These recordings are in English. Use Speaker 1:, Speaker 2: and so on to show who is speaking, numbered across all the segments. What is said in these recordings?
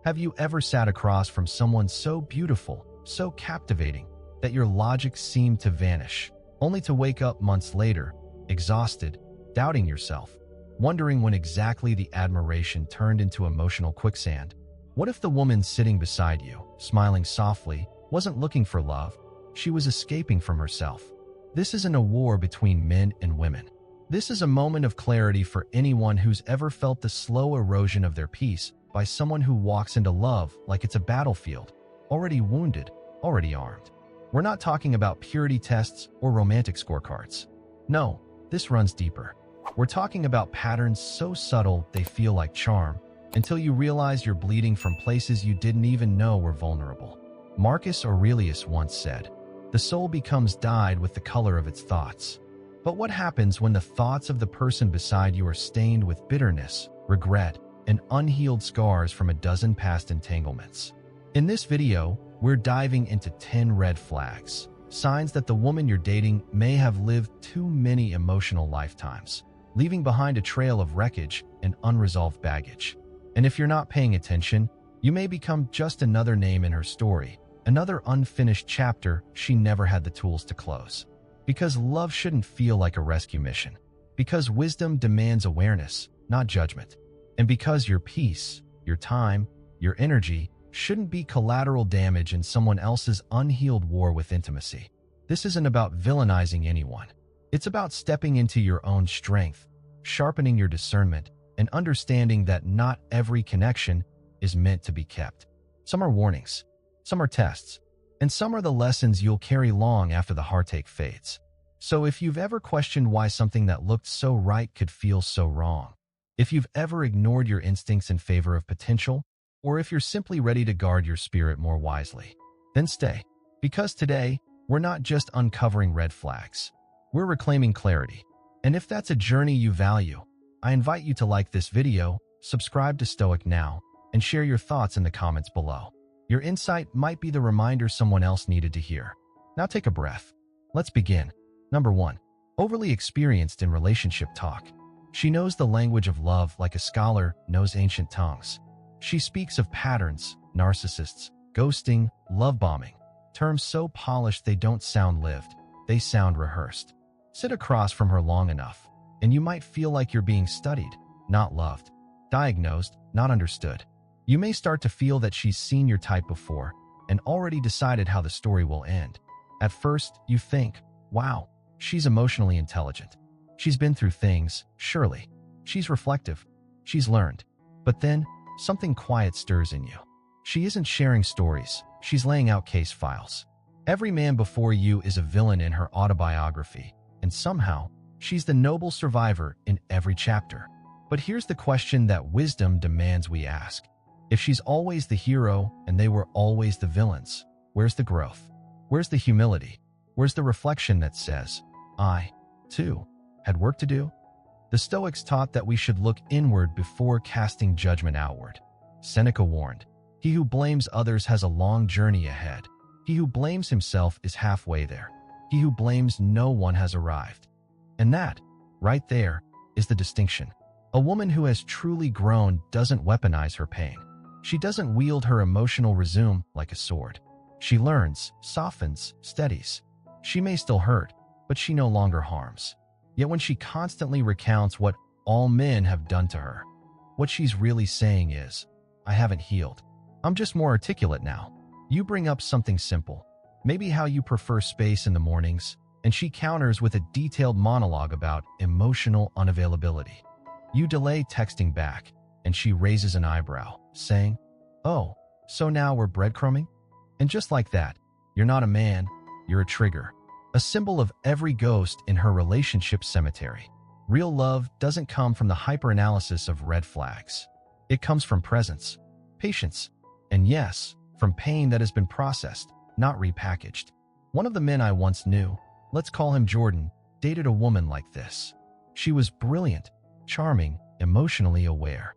Speaker 1: Have you ever sat across from someone so beautiful, so captivating, that your logic seemed to vanish, only to wake up months later, exhausted, doubting yourself, wondering when exactly the admiration turned into emotional quicksand? What if the woman sitting beside you, smiling softly, wasn't looking for love? She was escaping from herself. This isn't a war between men and women. This is a moment of clarity for anyone who's ever felt the slow erosion of their peace by someone who walks into love like it's a battlefield, already wounded, already armed. We're not talking about purity tests or romantic scorecards. No, this runs deeper. We're talking about patterns so subtle they feel like charm, until you realize you're bleeding from places you didn't even know were vulnerable. Marcus Aurelius once said, "The soul becomes dyed with the color of its thoughts." But what happens when the thoughts of the person beside you are stained with bitterness, regret, and unhealed scars from a dozen past entanglements? In this video, we're diving into 10 red flags, signs that the woman you're dating may have lived too many emotional lifetimes, leaving behind a trail of wreckage and unresolved baggage. And if you're not paying attention, you may become just another name in her story, another unfinished chapter she never had the tools to close. Because love shouldn't feel like a rescue mission. Because wisdom demands awareness, not judgment. And because your peace, your time, your energy shouldn't be collateral damage in someone else's unhealed war with intimacy. This isn't about villainizing anyone. It's about stepping into your own strength, sharpening your discernment, and understanding that not every connection is meant to be kept. Some are warnings, some are tests, and some are the lessons you'll carry long after the heartache fades. So if you've ever questioned why something that looked so right could feel so wrong, if you've ever ignored your instincts in favor of potential, or if you're simply ready to guard your spirit more wisely, then stay. Because today, we're not just uncovering red flags. We're reclaiming clarity. And if that's a journey you value, I invite you to like this video, subscribe to Stoic now, and share your thoughts in the comments below. Your insight might be the reminder someone else needed to hear. Now take a breath. Let's begin. Number 1. Overly experienced in relationship talk. She knows the language of love like a scholar knows ancient tongues. She speaks of patterns, narcissists, ghosting, love bombing, terms so polished they don't sound lived, they sound rehearsed. Sit across from her long enough, and you might feel like you're being studied, not loved, diagnosed, not understood. You may start to feel that she's seen your type before and already decided how the story will end. At first, you think, wow, she's emotionally intelligent. She's been through things, surely. She's reflective. She's learned. But then, something quiet stirs in you. She isn't sharing stories. She's laying out case files. Every man before you is a villain in her autobiography, and somehow, she's the noble survivor in every chapter. But here's the question that wisdom demands we ask. If she's always the hero and they were always the villains, where's the growth? Where's the humility? Where's the reflection that says, I, too, had work to do? The Stoics taught that we should look inward before casting judgment outward. Seneca warned, "He who blames others has a long journey ahead. He who blames himself is halfway there. He who blames no one has arrived." And that, right there, is the distinction. A woman who has truly grown doesn't weaponize her pain. She doesn't wield her emotional resume like a sword. She learns, softens, steadies. She may still hurt, but she no longer harms. Yet when she constantly recounts what all men have done to her, what she's really saying is, I haven't healed. I'm just more articulate now. You bring up something simple, maybe how you prefer space in the mornings, and she counters with a detailed monologue about emotional unavailability. You delay texting back, and she raises an eyebrow, saying, oh, so now we're breadcrumbing? And just like that, you're not a man, you're a trigger. A symbol of every ghost in her relationship cemetery. Real love doesn't come from the hyperanalysis of red flags. It comes from presence, patience, and yes, from pain that has been processed, not repackaged. One of the men I once knew, let's call him Jordan, dated a woman like this. She was brilliant, charming, emotionally aware.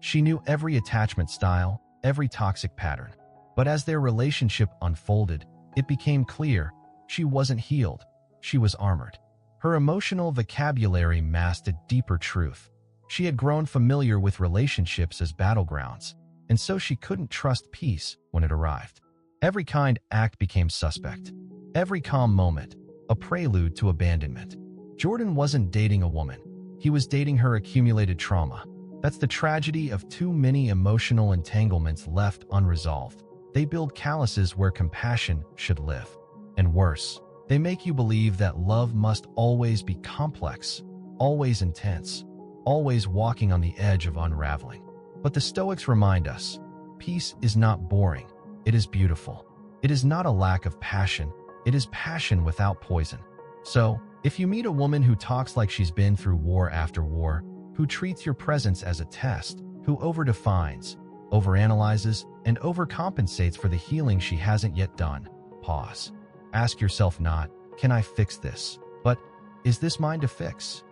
Speaker 1: She knew every attachment style, every toxic pattern. But as their relationship unfolded, it became clear she wasn't healed, she was armored. Her emotional vocabulary masked a deeper truth. She had grown familiar with relationships as battlegrounds, and so she couldn't trust peace when it arrived. Every kind act became suspect. Every calm moment, a prelude to abandonment. Jordan wasn't dating a woman. He was dating her accumulated trauma. That's the tragedy of too many emotional entanglements left unresolved. They build calluses where compassion should live. And worse, they make you believe that love must always be complex, always intense, always walking on the edge of unraveling. But the Stoics remind us, peace is not boring, it is beautiful. It is not a lack of passion, it is passion without poison. So, if you meet a woman who talks like she's been through war after war, who treats your presence as a test, who overdefines, overanalyzes, and overcompensates for the healing she hasn't yet done, pause. Ask yourself not, can I fix this? But, is this mine to fix?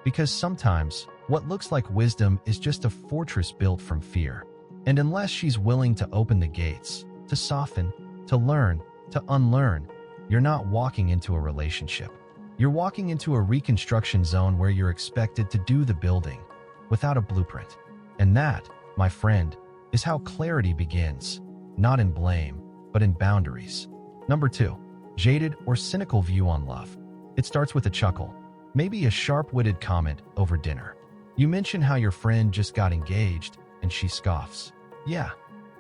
Speaker 1: Because sometimes, what looks like wisdom is just a fortress built from fear. And unless she's willing to open the gates, to soften, to learn, to unlearn, you're not walking into a relationship. You're walking into a reconstruction zone where you're expected to do the building without a blueprint. And that, my friend, is how clarity begins, not in blame, but in boundaries. Number 2, jaded or cynical view on love. It starts with a chuckle, maybe a sharp-witted comment over dinner. You mention how your friend just got engaged, and she scoffs. Yeah,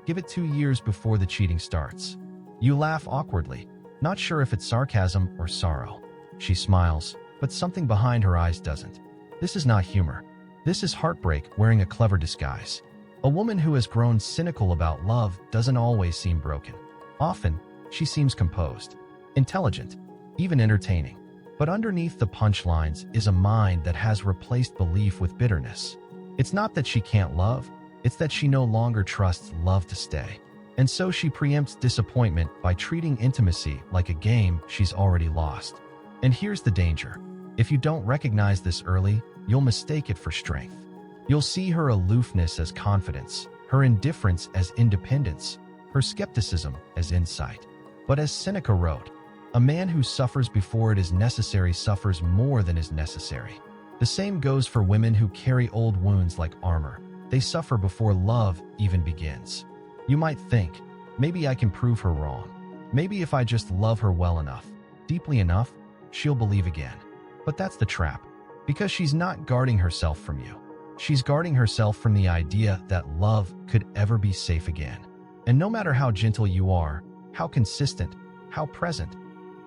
Speaker 1: give it 2 years before the cheating starts. You laugh awkwardly, not sure if it's sarcasm or sorrow. She smiles, but something behind her eyes doesn't. This is not humor. This is heartbreak wearing a clever disguise. A woman who has grown cynical about love doesn't always seem broken. Often, she seems composed, intelligent, even entertaining. But underneath the punchlines is a mind that has replaced belief with bitterness. It's not that she can't love, it's that she no longer trusts love to stay. And so she preempts disappointment by treating intimacy like a game she's already lost. And here's the danger. If you don't recognize this early, you'll mistake it for strength. You'll see her aloofness as confidence, her indifference as independence, her skepticism as insight. But as Seneca wrote, a man who suffers before it is necessary suffers more than is necessary. The same goes for women who carry old wounds like armor. They suffer before love even begins. You might think, maybe I can prove her wrong. Maybe if I just love her well enough, deeply enough, she'll believe again. But that's the trap, because she's not guarding herself from you. She's guarding herself from the idea that love could ever be safe again. And no matter how gentle you are, how consistent, how present,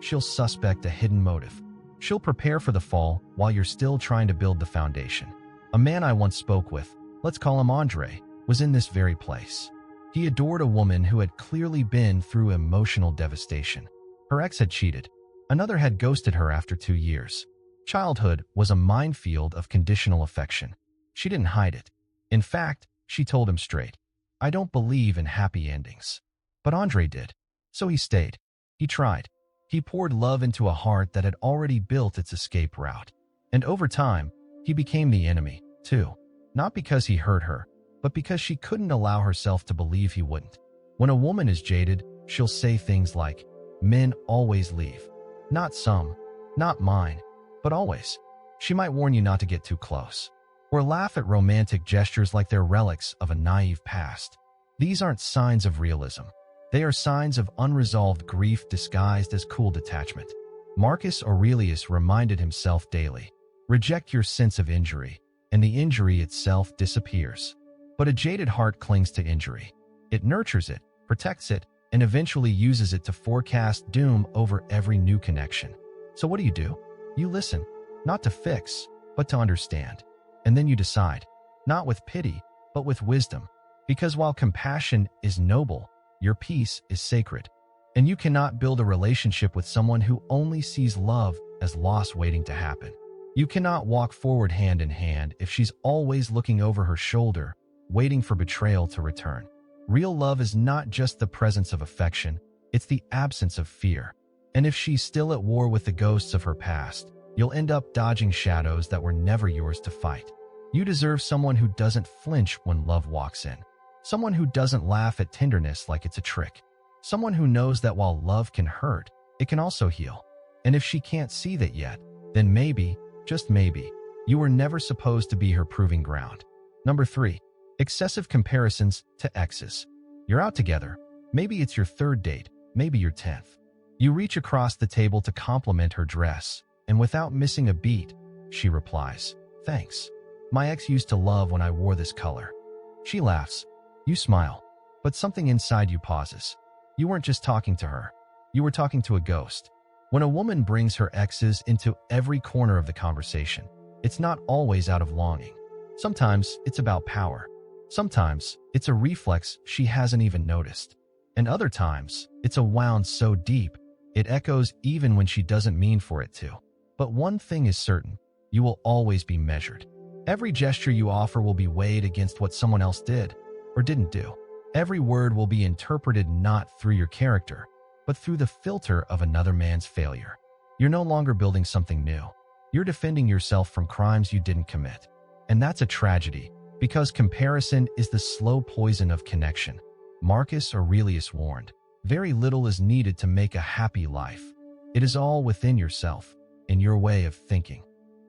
Speaker 1: she'll suspect a hidden motive. She'll prepare for the fall while you're still trying to build the foundation. A man I once spoke with, let's call him Andre, was in this very place. He adored a woman who had clearly been through emotional devastation. Her ex had cheated. Another had ghosted her after 2 years. Childhood was a minefield of conditional affection. She didn't hide it. In fact, she told him straight, I don't believe in happy endings. But Andre did. So he stayed. He tried. He poured love into a heart that had already built its escape route. And over time, he became the enemy, too. Not because he hurt her, but because she couldn't allow herself to believe he wouldn't. When a woman is jaded, she'll say things like, men always leave. Not some, not mine, but always. She might warn you not to get too close. Or laugh at romantic gestures like they're relics of a naive past. These aren't signs of realism. They are signs of unresolved grief disguised as cool detachment. Marcus Aurelius reminded himself daily, reject your sense of injury, and the injury itself disappears. But a jaded heart clings to injury. It nurtures it, protects it, and eventually uses it to forecast doom over every new connection. So what do? You listen, not to fix, but to understand. And then you decide, not with pity, but with wisdom. Because while compassion is noble, your peace is sacred. And you cannot build a relationship with someone who only sees love as loss waiting to happen. You cannot walk forward hand in hand if she's always looking over her shoulder, waiting for betrayal to return. Real love is not just the presence of affection, it's the absence of fear. And if she's still at war with the ghosts of her past, you'll end up dodging shadows that were never yours to fight. You deserve someone who doesn't flinch when love walks in. Someone who doesn't laugh at tenderness like it's a trick. Someone who knows that while love can hurt, it can also heal. And if she can't see that yet, then maybe, just maybe, you were never supposed to be her proving ground. Number 3, Excessive comparisons to exes. You're out together. Maybe it's your third date, maybe your 10th. You reach across the table to compliment her dress, and without missing a beat, she replies, "Thanks. My ex used to love when I wore this color." She laughs. You smile, but something inside you pauses. You weren't just talking to her. You were talking to a ghost. When a woman brings her exes into every corner of the conversation, it's not always out of longing. Sometimes it's about power. Sometimes it's a reflex she hasn't even noticed. And other times, it's a wound so deep, it echoes even when she doesn't mean for it to. But one thing is certain, you will always be measured. Every gesture you offer will be weighed against what someone else did or didn't do. Every word will be interpreted not through your character, but through the filter of another man's failure. You're no longer building something new. You're defending yourself from crimes you didn't commit. And that's a tragedy, because comparison is the slow poison of connection. Marcus Aurelius warned, "Very little is needed to make a happy life. It is all within yourself, in your way of thinking."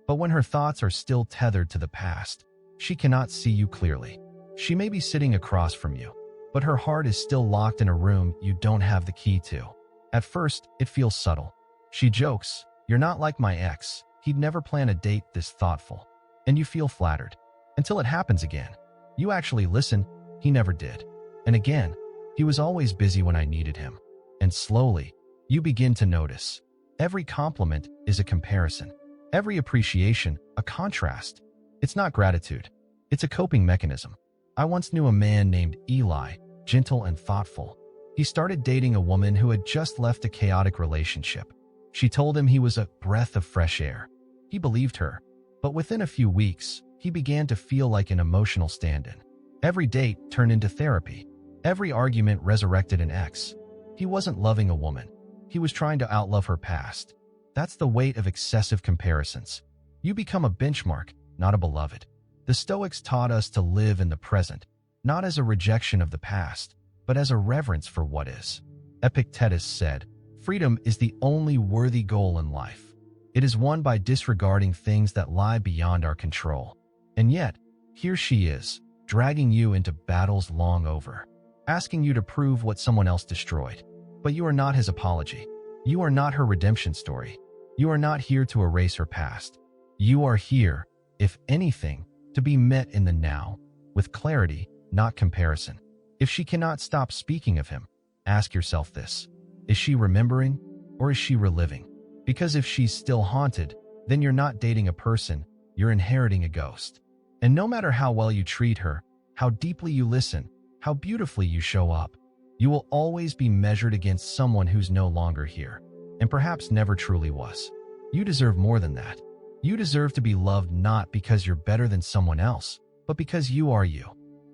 Speaker 1: But when her thoughts are still tethered to the past, she cannot see you clearly. She may be sitting across from you, but her heart is still locked in a room you don't have the key to. At first, it feels subtle. She jokes, "You're not like my ex. He'd never plan a date this thoughtful." And you feel flattered. Until it happens again. You actually listen, "He never did." And again, "He was always busy when I needed him." And slowly, you begin to notice. Every compliment is a comparison. Every appreciation, a contrast. It's not gratitude. It's a coping mechanism. I once knew a man named Eli, gentle and thoughtful. He started dating a woman who had just left a chaotic relationship. She told him he was a breath of fresh air. He believed her. But within a few weeks, he began to feel like an emotional stand-in. Every date turned into therapy. Every argument resurrected an ex. He wasn't loving a woman. He was trying to outlove her past. That's the weight of excessive comparisons. You become a benchmark, not a beloved. The Stoics taught us to live in the present, not as a rejection of the past, but as a reverence for what is. Epictetus said, "Freedom is the only worthy goal in life. It is won by disregarding things that lie beyond our control." And yet, here she is, dragging you into battles long over, asking you to prove what someone else destroyed. But you are not his apology. You are not her redemption story. You are not here to erase her past. You are here, if anything, to be met in the now, with clarity, not comparison. If she cannot stop speaking of him, ask yourself this: is she remembering, or is she reliving? Because if she's still haunted, then you're not dating a person, you're inheriting a ghost. And no matter how well you treat her, how deeply you listen, how beautifully you show up, you will always be measured against someone who's no longer here, and perhaps never truly was. You deserve more than that. You deserve to be loved not because you're better than someone else, but because you are you.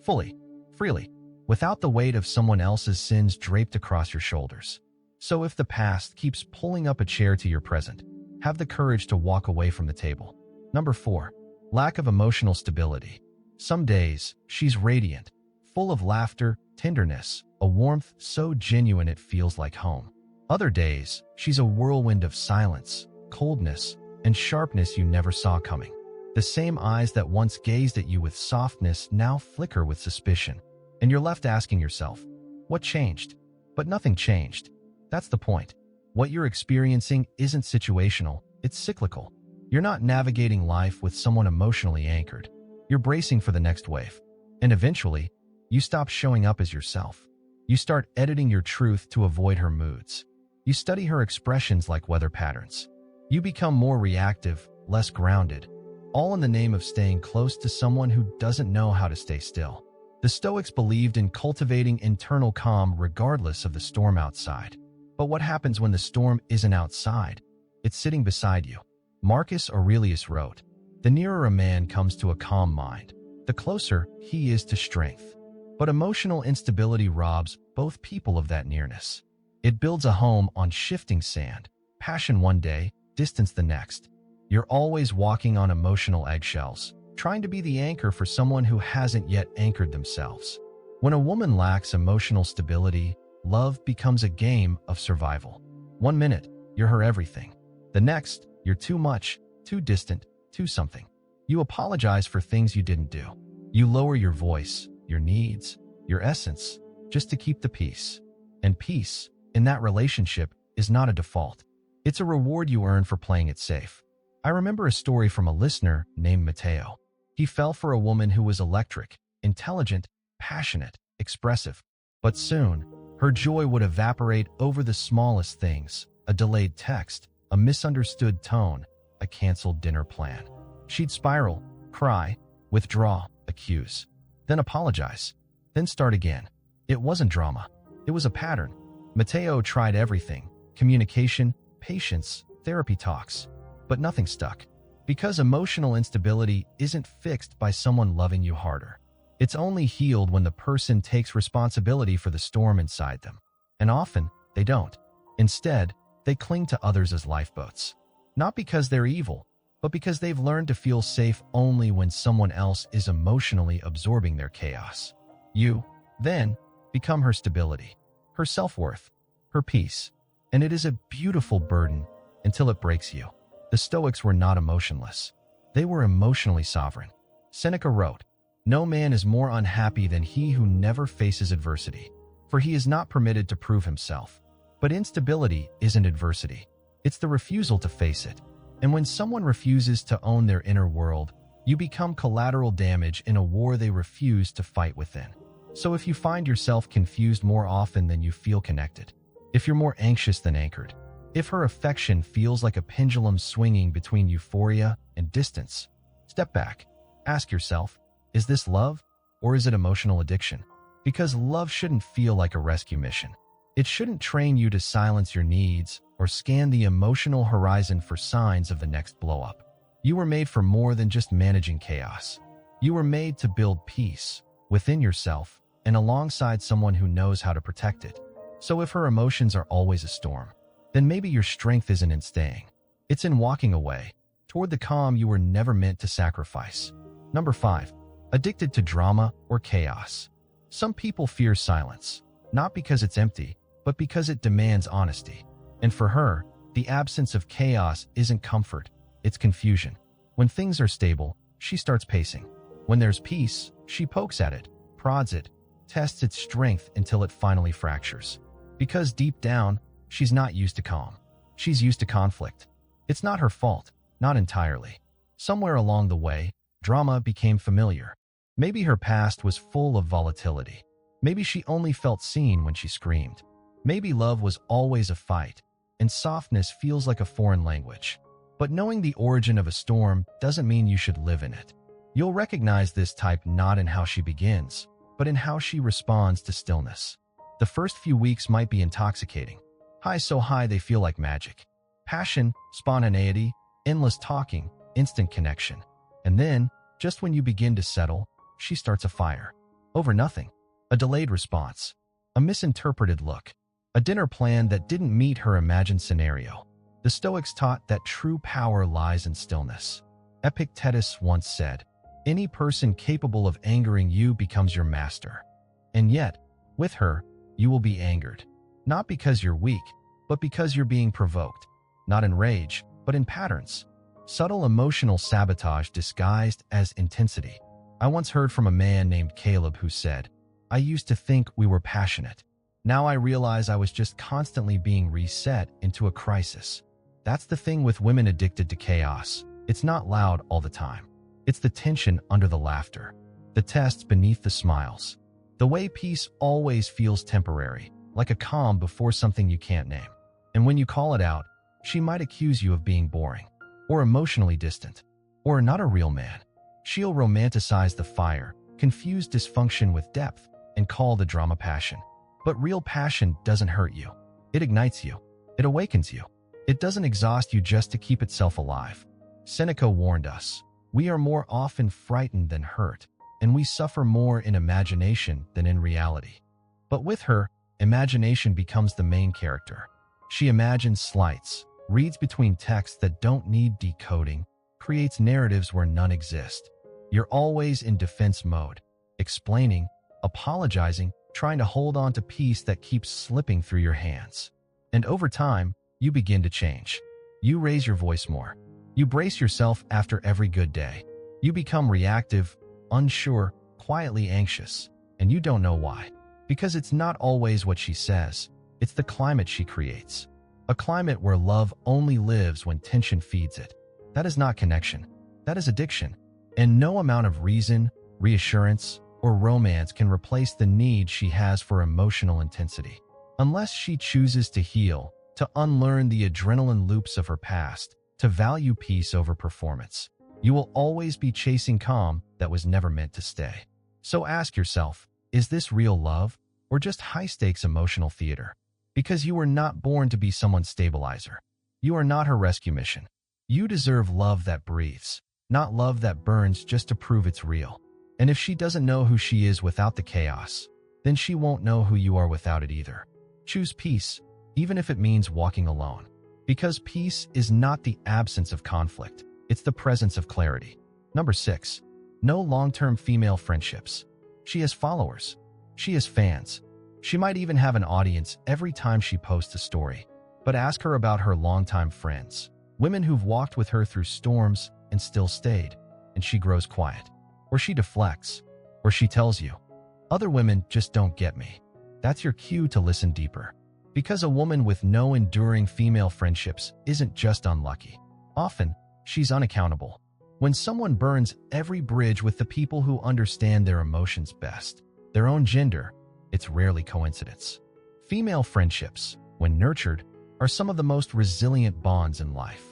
Speaker 1: Fully, freely, without the weight of someone else's sins draped across your shoulders. So if the past keeps pulling up a chair to your present, have the courage to walk away from the table. Number 4. Lack of emotional stability. Some days, she's radiant, full of laughter, tenderness, a warmth so genuine it feels like home. Other days, she's a whirlwind of silence, coldness, and sharpness you never saw coming. The same eyes that once gazed at you with softness now flicker with suspicion. And you're left asking yourself, what changed? But nothing changed. That's the point. What you're experiencing isn't situational, it's cyclical. You're not navigating life with someone emotionally anchored. You're bracing for the next wave. And eventually, you stop showing up as yourself. You start editing your truth to avoid her moods. You study her expressions like weather patterns. You become more reactive, less grounded, all in the name of staying close to someone who doesn't know how to stay still. The Stoics believed in cultivating internal calm regardless of the storm outside. But what happens when the storm isn't outside? It's sitting beside you. Marcus Aurelius wrote, "The nearer a man comes to a calm mind, the closer he is to strength." But emotional instability robs both people of that nearness. It builds a home on shifting sand, passion one day, distance the next. You're always walking on emotional eggshells, trying to be the anchor for someone who hasn't yet anchored themselves. When a woman lacks emotional stability, love becomes a game of survival. 1 minute, you're her everything. The next, you're too much, too distant, too something. You apologize for things you didn't do. You lower your voice, your needs, your essence, just to keep the peace. And peace, in that relationship, is not a default. It's a reward you earn for playing it safe. I remember a story from a listener named Matteo. He fell for a woman who was electric, intelligent, passionate, expressive. But soon, her joy would evaporate over the smallest things: a delayed text, a misunderstood tone, a canceled dinner plan. She'd spiral, cry, withdraw, accuse, then apologize, then start again. It wasn't drama. It was a pattern. Matteo tried everything: communication, patience, therapy talks. But nothing stuck. Because emotional instability isn't fixed by someone loving you harder. It's only healed when the person takes responsibility for the storm inside them. And often, they don't. Instead, they cling to others as lifeboats. Not because they're evil, but because they've learned to feel safe only when someone else is emotionally absorbing their chaos. You, then, become her stability, her self-worth, her peace. And it is a beautiful burden until it breaks you. The Stoics were not emotionless. They were emotionally sovereign. Seneca wrote, "No man is more unhappy than he who never faces adversity, for he is not permitted to prove himself." But instability isn't adversity. It's the refusal to face it. And when someone refuses to own their inner world, you become collateral damage in a war they refuse to fight within. So if you find yourself confused more often than you feel connected, if you're more anxious than anchored, if her affection feels like a pendulum swinging between euphoria and distance, step back. Ask yourself, is this love or is it emotional addiction? Because love shouldn't feel like a rescue mission. It shouldn't train you to silence your needs or scan the emotional horizon for signs of the next blow-up. You were made for more than just managing chaos. You were made to build peace within yourself and alongside someone who knows how to protect it. So if her emotions are always a storm, then maybe your strength isn't in staying. It's in walking away, toward the calm you were never meant to sacrifice. Number 5. Addicted to drama or chaos. Some people fear silence, not because it's empty, but because it demands honesty. And for her, the absence of chaos isn't comfort, it's confusion. When things are stable, she starts pacing. When there's peace, she pokes at it, prods it, tests its strength until it finally fractures. Because deep down, she's not used to calm. She's used to conflict. It's not her fault, not entirely. Somewhere along the way, drama became familiar. Maybe her past was full of volatility. Maybe she only felt seen when she screamed. Maybe love was always a fight, and softness feels like a foreign language. But knowing the origin of a storm doesn't mean you should live in it. You'll recognize this type not in how she begins, but in how she responds to stillness. The first few weeks might be intoxicating. Highs so high they feel like magic. Passion, spontaneity, endless talking, instant connection. And then, just when you begin to settle, she starts a fire. Over nothing. A delayed response. A misinterpreted look. A dinner plan that didn't meet her imagined scenario. The Stoics taught that true power lies in stillness. Epictetus once said, "Any person capable of angering you becomes your master." And yet, with her, you will be angered. Not because you're weak, but because you're being provoked. Not in rage, but in patterns. Subtle emotional sabotage disguised as intensity. I once heard from a man named Caleb who said, "I used to think we were passionate. Now I realize I was just constantly being reset into a crisis." That's the thing with women addicted to chaos. It's not loud all the time. It's the tension under the laughter. The tests beneath the smiles. The way peace always feels temporary, like a calm before something you can't name. And when you call it out, she might accuse you of being boring, or emotionally distant, or not a real man. She'll romanticize the fire, confuse dysfunction with depth, and call the drama passion. But real passion doesn't hurt you. It ignites you. It awakens you. It doesn't exhaust you just to keep itself alive. Seneca warned us, "We are more often frightened than hurt, and we suffer more in imagination than in reality." But with her, imagination becomes the main character. She imagines slights, reads between texts that don't need decoding, creates narratives where none exist. You're always in defense mode, explaining, apologizing, trying to hold on to peace that keeps slipping through your hands. And over time, you begin to change. You raise your voice more. You brace yourself after every good day. You become reactive, unsure, quietly anxious, and you don't know why. Because it's not always what she says, it's the climate she creates. A climate where love only lives when tension feeds it. That is not connection. That is addiction. And no amount of reason, reassurance, or romance can replace the need she has for emotional intensity. Unless she chooses to heal, to unlearn the adrenaline loops of her past, to value peace over performance, you will always be chasing calm that was never meant to stay. So ask yourself, is this real love or just high-stakes emotional theater? Because you were not born to be someone's stabilizer. You are not her rescue mission. You deserve love that breathes, not love that burns just to prove it's real. And if she doesn't know who she is without the chaos, then she won't know who you are without it either. Choose peace, even if it means walking alone. Because peace is not the absence of conflict, it's the presence of clarity. Number 6. No long-term female friendships. She has followers. She has fans. She might even have an audience every time she posts a story. But ask her about her longtime friends, women who've walked with her through storms and still stayed, and she grows quiet. Or she deflects, or she tells you, other women just don't get me. That's your cue to listen deeper. Because a woman with no enduring female friendships isn't just unlucky. Often, she's unaccountable. When someone burns every bridge with the people who understand their emotions best, their own gender, it's rarely coincidence. Female friendships, when nurtured, are some of the most resilient bonds in life.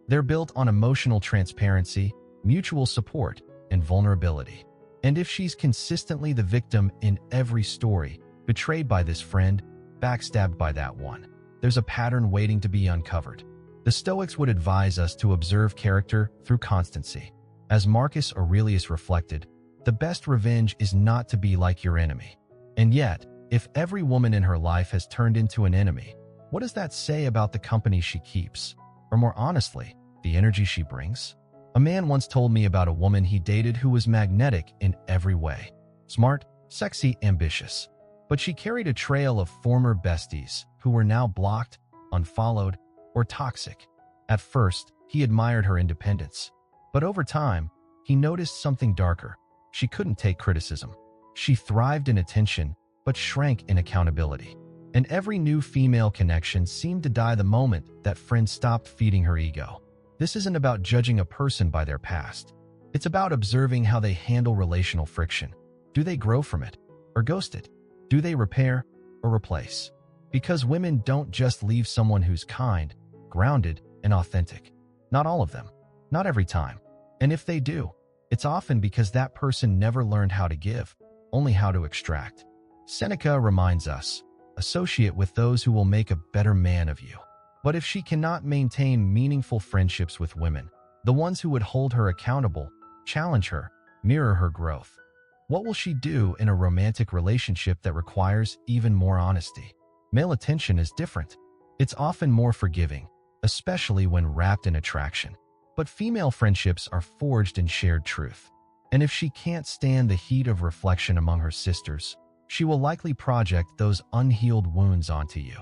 Speaker 1: They're built on emotional transparency, mutual support, and vulnerability. And if she's consistently the victim in every story, betrayed by this friend, backstabbed by that one, there's a pattern waiting to be uncovered. The Stoics would advise us to observe character through constancy. As Marcus Aurelius reflected, the best revenge is not to be like your enemy. And yet, if every woman in her life has turned into an enemy, what does that say about the company she keeps? Or more honestly, the energy she brings? A man once told me about a woman he dated who was magnetic in every way. Smart, sexy, ambitious. But she carried a trail of former besties who were now blocked, unfollowed, or toxic. At first, he admired her independence. But over time, he noticed something darker. She couldn't take criticism. She thrived in attention, but shrank in accountability. And every new female connection seemed to die the moment that friend stopped feeding her ego. This isn't about judging a person by their past. It's about observing how they handle relational friction. Do they grow from it, or ghost it? Do they repair, or replace? Because women don't just leave someone who's kind, grounded, and authentic. Not all of them. Not every time. And if they do, it's often because that person never learned how to give, only how to extract. Seneca reminds us, associate with those who will make a better man of you. But if she cannot maintain meaningful friendships with women, the ones who would hold her accountable, challenge her, mirror her growth, what will she do in a romantic relationship that requires even more honesty? Male attention is different. It's often more forgiving, especially when wrapped in attraction. But female friendships are forged in shared truth. And if she can't stand the heat of reflection among her sisters, she will likely project those unhealed wounds onto you.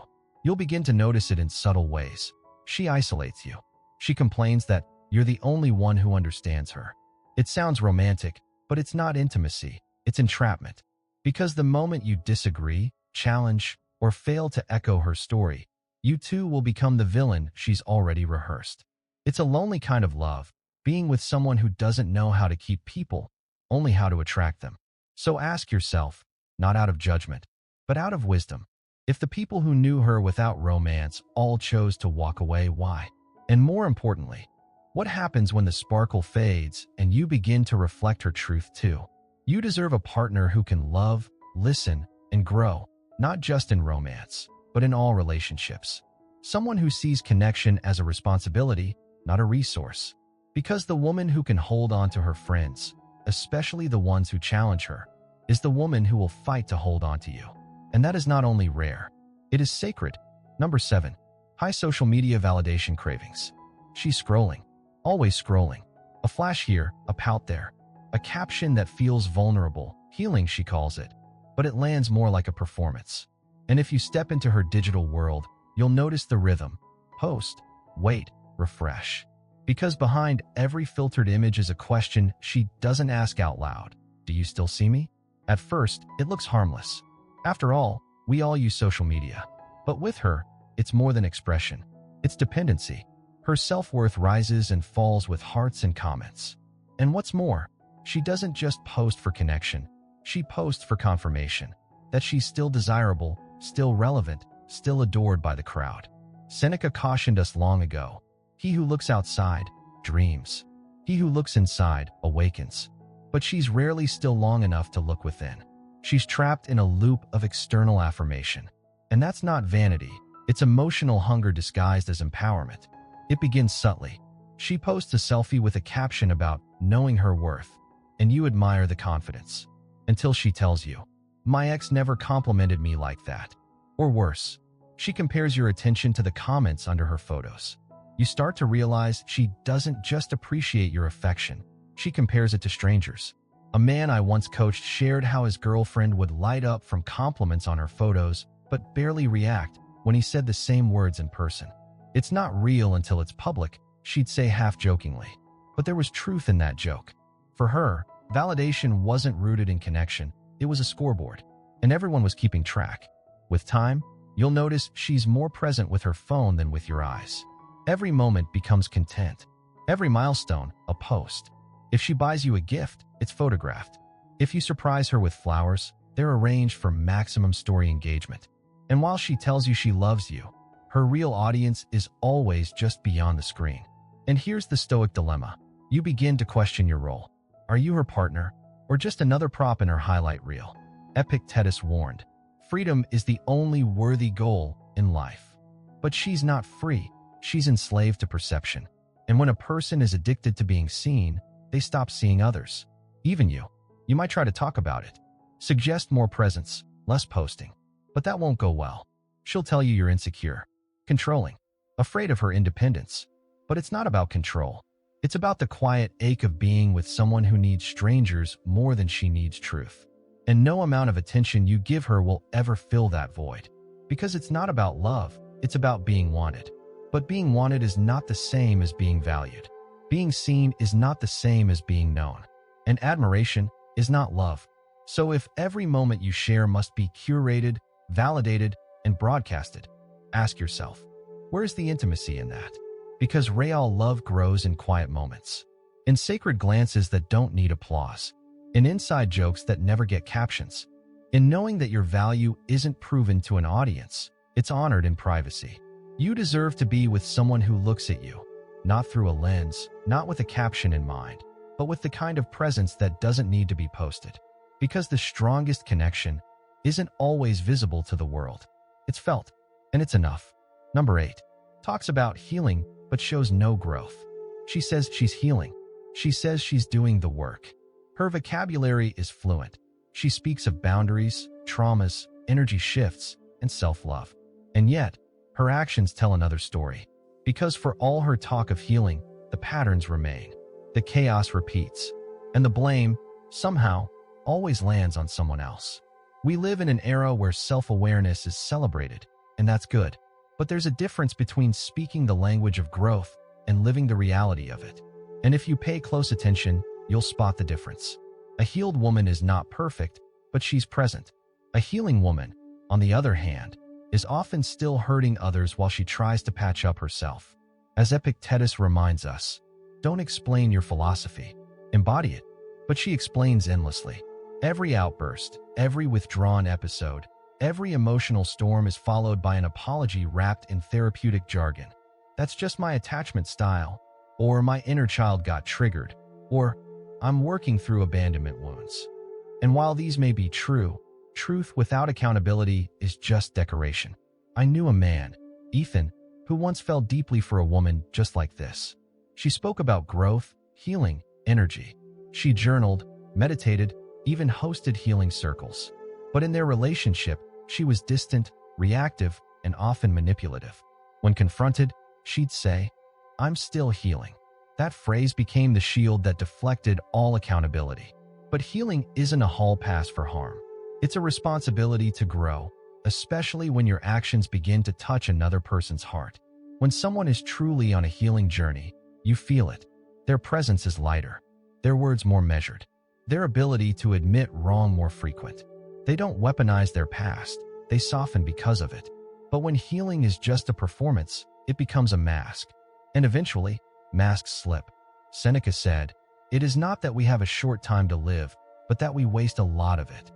Speaker 1: You'll begin to notice it in subtle ways. She isolates you. She complains that you're the only one who understands her. It sounds romantic, but it's not intimacy, it's entrapment. Because the moment you disagree, challenge, or fail to echo her story, you too will become the villain she's already rehearsed. It's a lonely kind of love, being with someone who doesn't know how to keep people, only how to attract them. So ask yourself, not out of judgment, but out of wisdom, if the people who knew her without romance all chose to walk away, why? And more importantly, what happens when the sparkle fades and you begin to reflect her truth too? You deserve a partner who can love, listen, and grow, not just in romance, but in all relationships. Someone who sees connection as a responsibility, not a resource. Because the woman who can hold on to her friends, especially the ones who challenge her, is the woman who will fight to hold on to you. And that is not only rare, it is sacred. Number 7. High social media validation cravings. She's scrolling. Always scrolling. A flash here, a pout there. A caption that feels vulnerable, healing she calls it. But it lands more like a performance. And if you step into her digital world, you'll notice the rhythm. Post, wait, refresh. Because behind every filtered image is a question she doesn't ask out loud. Do you still see me? At first, it looks harmless. After all, we all use social media. But with her, it's more than expression. It's dependency. Her self-worth rises and falls with hearts and comments. And what's more, she doesn't just post for connection. She posts for confirmation that she's still desirable, still relevant, still adored by the crowd. Seneca cautioned us long ago. He who looks outside dreams. He who looks inside awakens. But she's rarely still long enough to look within. She's trapped in a loop of external affirmation. And that's not vanity. It's emotional hunger disguised as empowerment. It begins subtly. She posts a selfie with a caption about knowing her worth, and you admire the confidence. Until she tells you, "My ex never complimented me like that." Or worse, she compares your attention to the comments under her photos. You start to realize she doesn't just appreciate your affection. She compares it to strangers. A man I once coached shared how his girlfriend would light up from compliments on her photos, but barely react when he said the same words in person. "It's not real until it's public," she'd say half-jokingly. But there was truth in that joke. For her, validation wasn't rooted in connection, it was a scoreboard, and everyone was keeping track. With time, you'll notice she's more present with her phone than with your eyes. Every moment becomes content. Every milestone, a post. If she buys you a gift, it's photographed. If you surprise her with flowers, they're arranged for maximum story engagement. And while she tells you she loves you, her real audience is always just beyond the screen. And here's the Stoic dilemma. You begin to question your role. Are you her partner, or just another prop in her highlight reel? Epictetus warned, freedom is the only worthy goal in life. But she's not free. She's enslaved to perception. And when a person is addicted to being seen, they stop seeing others. Even you. You might try to talk about it. Suggest more presence, less posting. But that won't go well. She'll tell you you're insecure, controlling, afraid of her independence. But it's not about control. It's about the quiet ache of being with someone who needs strangers more than she needs truth. And no amount of attention you give her will ever fill that void. Because it's not about love, it's about being wanted. But being wanted is not the same as being valued. Being seen is not the same as being known. And admiration is not love. So if every moment you share must be curated, validated, and broadcasted, ask yourself, where's the intimacy in that? Because real love grows in quiet moments, in sacred glances that don't need applause, in inside jokes that never get captions, in knowing that your value isn't proven to an audience, it's honored in privacy. You deserve to be with someone who looks at you, not through a lens, not with a caption in mind, but with the kind of presence that doesn't need to be posted. Because the strongest connection isn't always visible to the world. It's felt, and it's enough. Number 8. Talks about healing, but shows no growth. She says she's healing. She says she's doing the work. Her vocabulary is fluent. She speaks of boundaries, traumas, energy shifts, and self-love. And yet, her actions tell another story. Because for all her talk of healing, the patterns remain. The chaos repeats. And the blame, somehow, always lands on someone else. We live in an era where self-awareness is celebrated, and that's good. But there's a difference between speaking the language of growth and living the reality of it. And if you pay close attention, you'll spot the difference. A healed woman is not perfect, but she's present. A healing woman, on the other hand, is often still hurting others while she tries to patch up herself. As Epictetus reminds us, don't explain your philosophy, embody it. But she explains endlessly. Every outburst, every withdrawn episode, every emotional storm is followed by an apology wrapped in therapeutic jargon. That's just my attachment style, or my inner child got triggered, or I'm working through abandonment wounds. And while these may be true, truth without accountability is just decoration. I knew a man, Ethan, who once fell deeply for a woman just like this. She spoke about growth, healing, energy. She journaled, meditated, even hosted healing circles. But in their relationship, she was distant, reactive, and often manipulative. When confronted, she'd say, "I'm still healing." That phrase became the shield that deflected all accountability. But healing isn't a hall pass for harm. It's a responsibility to grow, especially when your actions begin to touch another person's heart. When someone is truly on a healing journey, you feel it. Their presence is lighter, their words more measured. their ability to admit wrong more frequent. They don't weaponize their past, they soften because of it. But when healing is just a performance, it becomes a mask. And eventually, masks slip. Seneca said, "It is not that we have a short time to live, but that we waste a lot of it."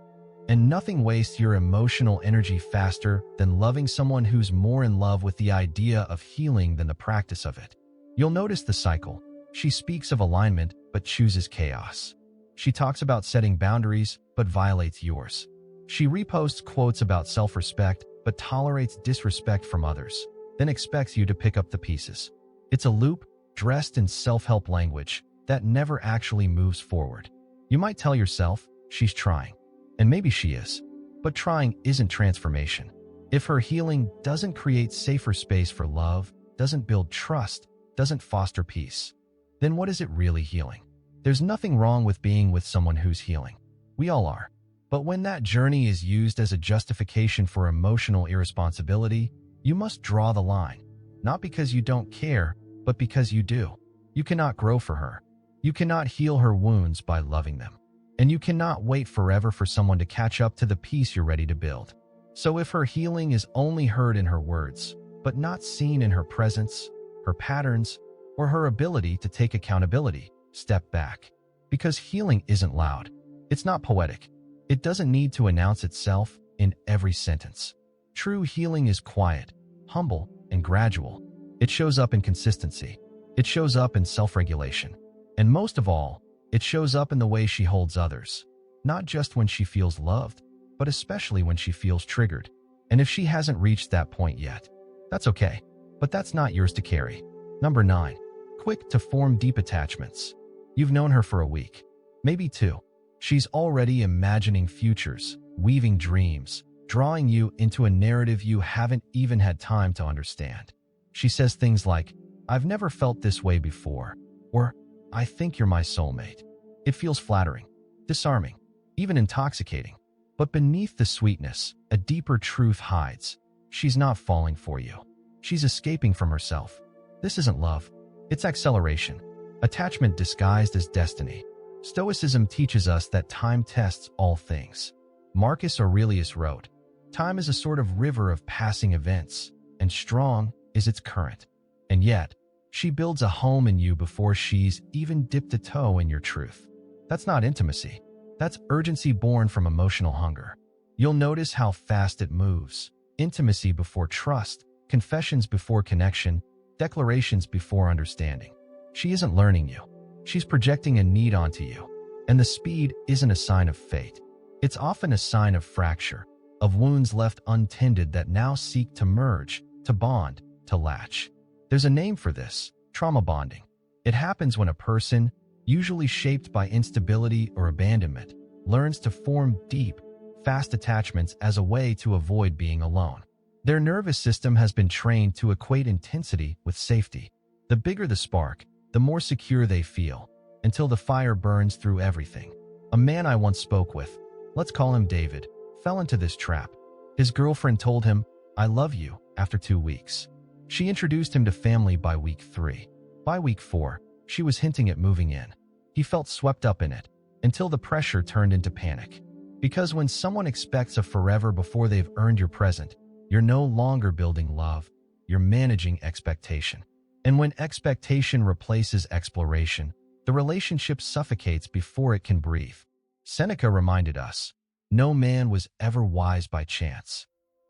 Speaker 1: And nothing wastes your emotional energy faster than loving someone who's more in love with the idea of healing than the practice of it. You'll notice the cycle. She speaks of alignment, but chooses chaos. She talks about setting boundaries, but violates yours. She reposts quotes about self-respect, but tolerates disrespect from others, then expects you to pick up the pieces. It's a loop, dressed in self-help language, that never actually moves forward. You might tell yourself, she's trying. And maybe she is. But trying isn't transformation. If her healing doesn't create safer space for love, doesn't build trust, doesn't foster peace, then what is it really healing? There's nothing wrong with being with someone who's healing. We all are. But when that journey is used as a justification for emotional irresponsibility, you must draw the line. Not because you don't care, but because you do. You cannot grow for her. You cannot heal her wounds by loving them. And you cannot wait forever for someone to catch up to the peace you're ready to build. So if her healing is only heard in her words, but not seen in her presence, her patterns, or her ability to take accountability, step back. Because healing isn't loud. It's not poetic. It doesn't need to announce itself in every sentence. True healing is quiet, humble, and gradual. It shows up in consistency. It shows up in self-regulation. And most of all, it shows up in the way she holds others. Not just when she feels loved, but especially when she feels triggered. And if she hasn't reached that point yet, that's okay. But that's not yours to carry. Number 9. Quick to form deep attachments. You've known her for a week, maybe 2. She's already imagining futures, weaving dreams, drawing you into a narrative you haven't even had time to understand. She says things like, "I've never felt this way before," or "I think you're my soulmate." It feels flattering, disarming, even intoxicating. But beneath the sweetness, a deeper truth hides. She's not falling for you. She's escaping from herself. This isn't love. It's acceleration. Attachment disguised as destiny. Stoicism teaches us that time tests all things. Marcus Aurelius wrote, "Time is a sort of river of passing events, and strong is its current." And yet, she builds a home in you before she's even dipped a toe in your truth. That's not intimacy. That's urgency born from emotional hunger. You'll notice how fast it moves. Intimacy before trust, confessions before connection, declarations before understanding. She isn't learning you. She's projecting a need onto you. And the speed isn't a sign of fate. It's often a sign of fracture, of wounds left untended that now seek to merge, to bond, to latch. There's a name for this: trauma bonding. It happens when a person, usually shaped by instability or abandonment, learns to form deep, fast attachments as a way to avoid being alone. Their nervous system has been trained to equate intensity with safety. The bigger the spark, the more secure they feel, until the fire burns through everything. A man I once spoke with, let's call him David, fell into this trap. His girlfriend told him, "I love you," after 2 weeks. She introduced him to family by week 3. By week 4, she was hinting at moving in. He felt swept up in it, until the pressure turned into panic. Because when someone expects a forever before they've earned your present, you're no longer building love, you're managing expectation. And when expectation replaces exploration, the relationship suffocates before it can breathe. Seneca reminded us, "No man was ever wise by chance."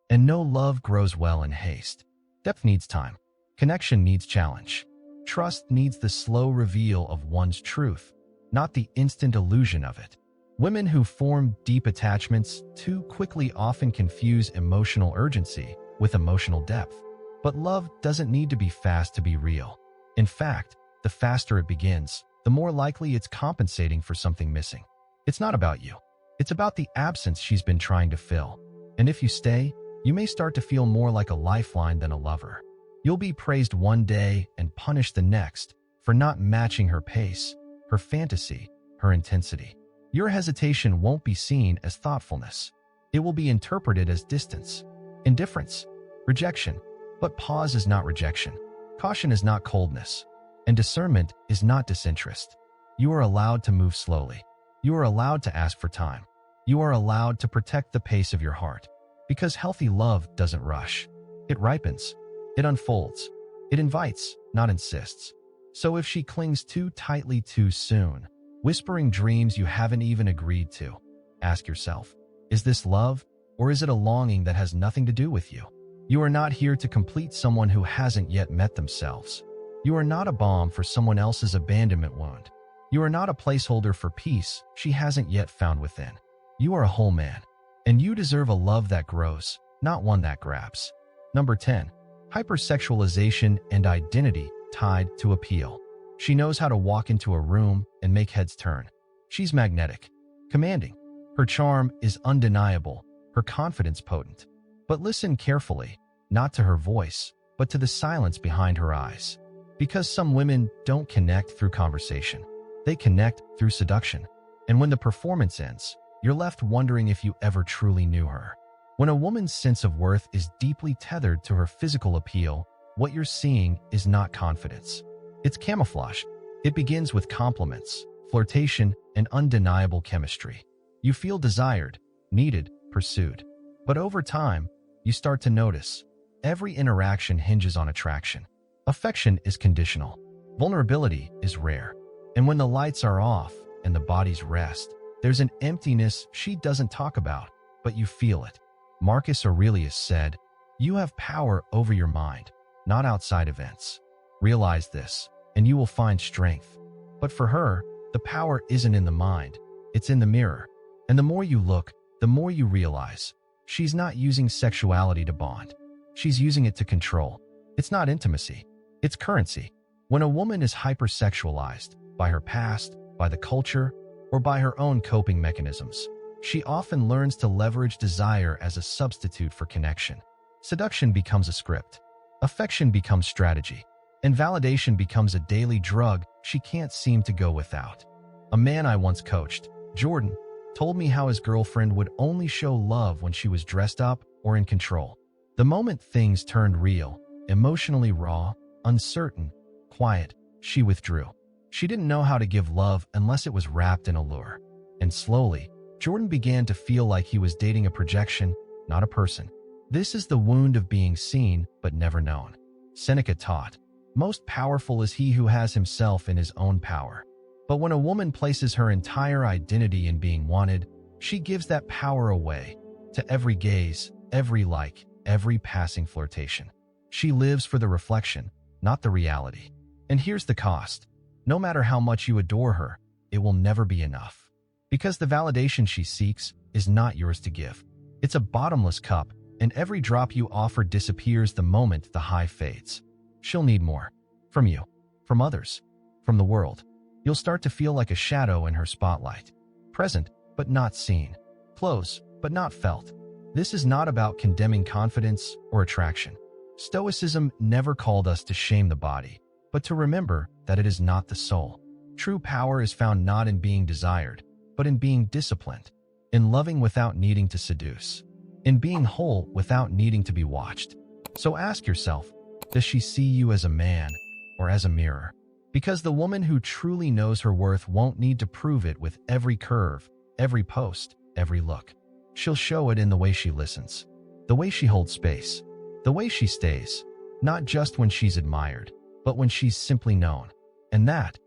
Speaker 1: And no love grows well in haste. Depth needs time. Connection needs challenge. Trust needs the slow reveal of one's truth, not the instant illusion of it. Women who form deep attachments too quickly often confuse emotional urgency with emotional depth. But love doesn't need to be fast to be real. In fact, the faster it begins, the more likely it's compensating for something missing. It's not about you. It's about the absence she's been trying to fill. And if you stay, you may start to feel more like a lifeline than a lover. You'll be praised one day and punished the next for not matching her pace, her fantasy, her intensity. Your hesitation won't be seen as thoughtfulness. It will be interpreted as distance, indifference, rejection. But pause is not rejection. Caution is not coldness. And discernment is not disinterest. You are allowed to move slowly. You are allowed to ask for time. You are allowed to protect the pace of your heart. Because healthy love doesn't rush. It ripens. It unfolds. It invites, not insists. So if she clings too tightly too soon, whispering dreams you haven't even agreed to, ask yourself, is this love, or is it a longing that has nothing to do with you? You are not here to complete someone who hasn't yet met themselves. You are not a balm for someone else's abandonment wound. You are not a placeholder for peace she hasn't yet found within. You are a whole man, and you deserve a love that grows, not one that grabs. Number 10. Hypersexualization and identity tied to appeal. She knows how to walk into a room and make heads turn. She's magnetic, commanding. Her charm is undeniable, her confidence potent. But listen carefully, not to her voice, but to the silence behind her eyes. Because some women don't connect through conversation. They connect through seduction. And when the performance ends, you're left wondering if you ever truly knew her. When a woman's sense of worth is deeply tethered to her physical appeal, what you're seeing is not confidence. It's camouflage. It begins with compliments, flirtation, and undeniable chemistry. You feel desired, needed, pursued. But over time, you start to notice every interaction hinges on attraction. Affection is conditional. Vulnerability is rare. And when the lights are off and the body's rest, there's an emptiness she doesn't talk about, but you feel it. Marcus Aurelius said, "You have power over your mind, not outside events. Realize this, and you will find strength." But for her, the power isn't in the mind, it's in the mirror. And the more you look, the more you realize she's not using sexuality to bond. She's using it to control. It's not intimacy, it's currency. When a woman is hypersexualized by her past, by the culture, or by her own coping mechanisms, she often learns to leverage desire as a substitute for connection. Seduction becomes a script. Affection becomes strategy. And validation becomes a daily drug she can't seem to go without. A man I once coached, Jordan, told me how his girlfriend would only show love when she was dressed up or in control. The moment things turned real, emotionally raw, uncertain, quiet, she withdrew. She didn't know how to give love unless it was wrapped in allure. And slowly, Jordan began to feel like he was dating a projection, not a person. This is the wound of being seen but never known. Seneca taught, "Most powerful is he who has himself in his own power." But when a woman places her entire identity in being wanted, she gives that power away to every gaze, every like, every passing flirtation. She lives for the reflection, not the reality. And here's the cost. No matter how much you adore her, it will never be enough. Because the validation she seeks is not yours to give. It's a bottomless cup, and every drop you offer disappears the moment the high fades. She'll need more. From you, from others, from the world. You'll start to feel like a shadow in her spotlight. Present, but not seen. Close, but not felt. This is not about condemning confidence or attraction. Stoicism never called us to shame the body, but to remember that it is not the soul. True power is found not in being desired, but in being disciplined, in loving without needing to seduce, in being whole without needing to be watched. So ask yourself, does she see you as a man or as a mirror? Because the woman who truly knows her worth won't need to prove it with every curve, every post, every look. She'll show it in the way she listens, the way she holds space, the way she stays, not just when she's admired, but when she's simply known. And that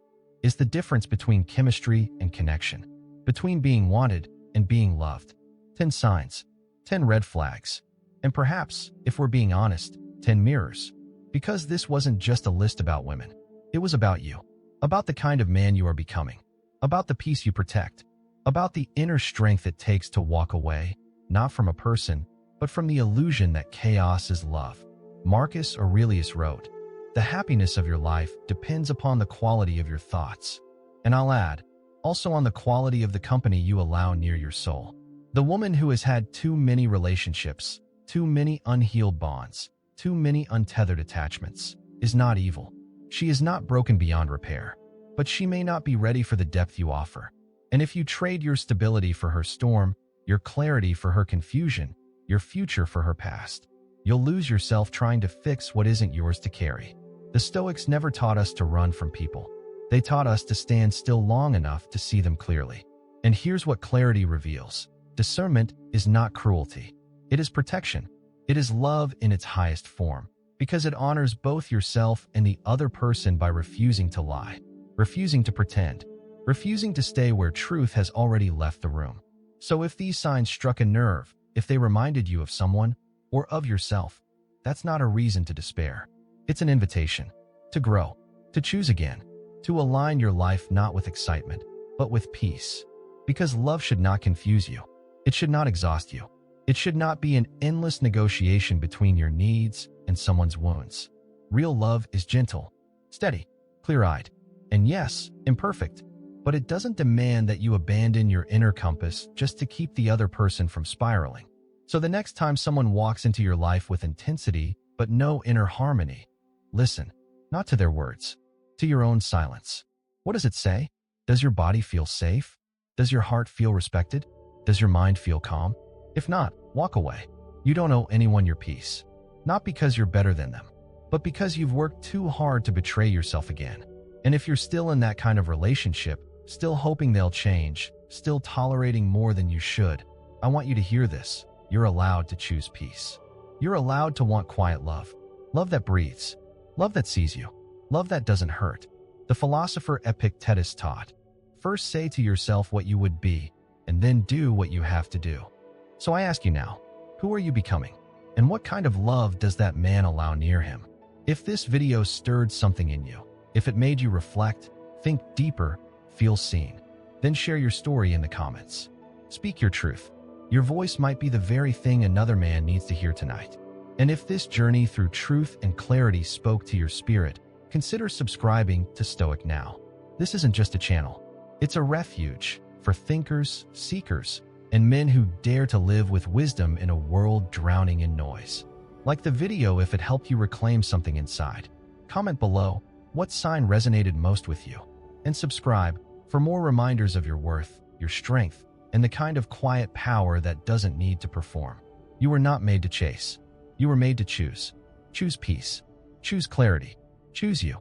Speaker 1: is the difference between chemistry and connection, between being wanted and being loved. 10 signs, 10 red flags, and perhaps, if we're being honest, 10 mirrors. Because this wasn't just a list about women. It was about you, about the kind of man you are becoming, about the peace you protect, about the inner strength it takes to walk away, not from a person, but from the illusion that chaos is love. Marcus Aurelius wrote, "The happiness of your life depends upon the quality of your thoughts." And I'll add, also on the quality of the company you allow near your soul. The woman who has had too many relationships, too many unhealed bonds, too many untethered attachments, is not evil. She is not broken beyond repair, but she may not be ready for the depth you offer. And if you trade your stability for her storm, your clarity for her confusion, your future for her past, you'll lose yourself trying to fix what isn't yours to carry. The Stoics never taught us to run from people. They taught us to stand still long enough to see them clearly. And here's what clarity reveals. Discernment is not cruelty. It is protection. It is love in its highest form, because it honors both yourself and the other person by refusing to lie, refusing to pretend, refusing to stay where truth has already left the room. So if these signs struck a nerve, if they reminded you of someone or of yourself, that's not a reason to despair. It's an invitation to grow, to choose again, to align your life not with excitement, but with peace. Because love should not confuse you. It should not exhaust you. It should not be an endless negotiation between your needs and someone's wounds. Real love is gentle, steady, clear-eyed, and yes, imperfect, but it doesn't demand that you abandon your inner compass just to keep the other person from spiraling. So the next time someone walks into your life with intensity but no inner harmony, listen, not to their words, to your own silence. What does it say? Does your body feel safe? Does your heart feel respected? Does your mind feel calm? If not, walk away. You don't owe anyone your peace. Not because you're better than them, but because you've worked too hard to betray yourself again. And if you're still in that kind of relationship, still hoping they'll change, still tolerating more than you should, I want you to hear this. You're allowed to choose peace. You're allowed to want quiet love. Love that breathes. Love that sees you. Love that doesn't hurt. The philosopher Epictetus taught, first say to yourself what you would be, and then do what you have to do. So I ask you now, who are you becoming? And what kind of love does that man allow near him? If this video stirred something in you, if it made you reflect, think deeper, feel seen, then share your story in the comments. Speak your truth. Your voice might be the very thing another man needs to hear tonight. And if this journey through truth and clarity spoke to your spirit, consider subscribing to Stoic now. This isn't just a channel. It's a refuge for thinkers, seekers, and men who dare to live with wisdom in a world drowning in noise. Like the video if it helped you reclaim something inside. Comment below what sign resonated most with you. And subscribe for more reminders of your worth, your strength, and the kind of quiet power that doesn't need to perform. You were not made to chase. You were made to choose. Choose peace. Choose clarity. Choose you.